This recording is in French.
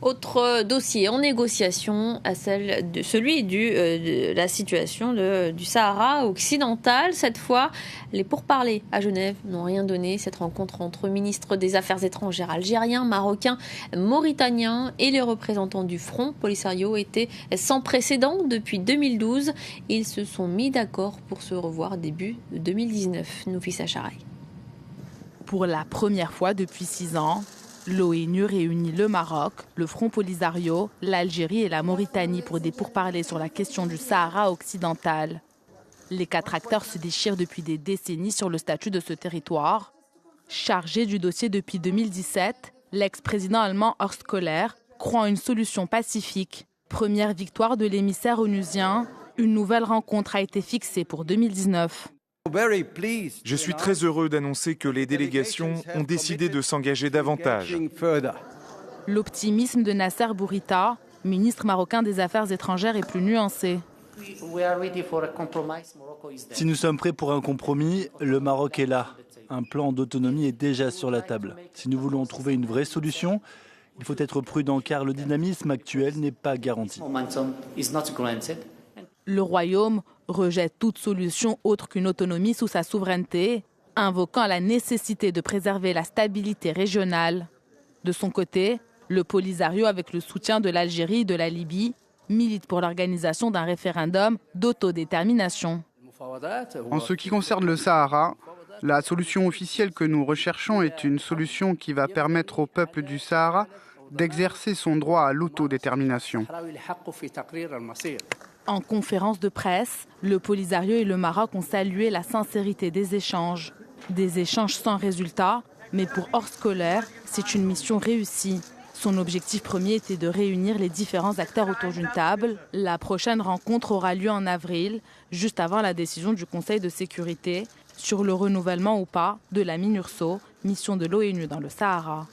Autre dossier en négociation, celui de la situation du Sahara occidental. Cette fois, les pourparlers à Genève n'ont rien donné. Cette rencontre entre ministres des Affaires étrangères algériens, marocains, mauritaniens et les représentants du Front Polisario était sans précédent depuis 2012. Ils se sont mis d'accord pour se revoir début 2019. Noufissa Charaï. Pour la première fois depuis 6 ans, l'ONU réunit le Maroc, le Front Polisario, l'Algérie et la Mauritanie pour des pourparlers sur la question du Sahara occidental. Les 4 acteurs se déchirent depuis des décennies sur le statut de ce territoire. Chargé du dossier depuis 2017, l'ex-président allemand Horst Köhler croit en une solution pacifique. Première victoire de l'émissaire onusien, une nouvelle rencontre a été fixée pour 2019. Je suis très heureux d'annoncer que les délégations ont décidé de s'engager davantage. L'optimisme de Nasser Bourita, ministre marocain des Affaires étrangères, est plus nuancé. Si nous sommes prêts pour un compromis, le Maroc est là. Un plan d'autonomie est déjà sur la table. Si nous voulons trouver une vraie solution, il faut être prudent car le dynamisme actuel n'est pas garanti. Le Royaume rejette toute solution autre qu'une autonomie sous sa souveraineté, invoquant la nécessité de préserver la stabilité régionale. De son côté, le Polisario, avec le soutien de l'Algérie et de la Libye, milite pour l'organisation d'un référendum d'autodétermination. En ce qui concerne le Sahara, la solution officielle que nous recherchons est une solution qui va permettre au peuple du Sahara d'exercer son droit à l'autodétermination. En conférence de presse, le Polisario et le Maroc ont salué la sincérité des échanges. Des échanges sans résultat, mais pour Horst Köhler, c'est une mission réussie. Son objectif premier était de réunir les différents acteurs autour d'une table. La prochaine rencontre aura lieu en avril, juste avant la décision du Conseil de sécurité sur le renouvellement ou pas de la MINURSO, mission de l'ONU dans le Sahara.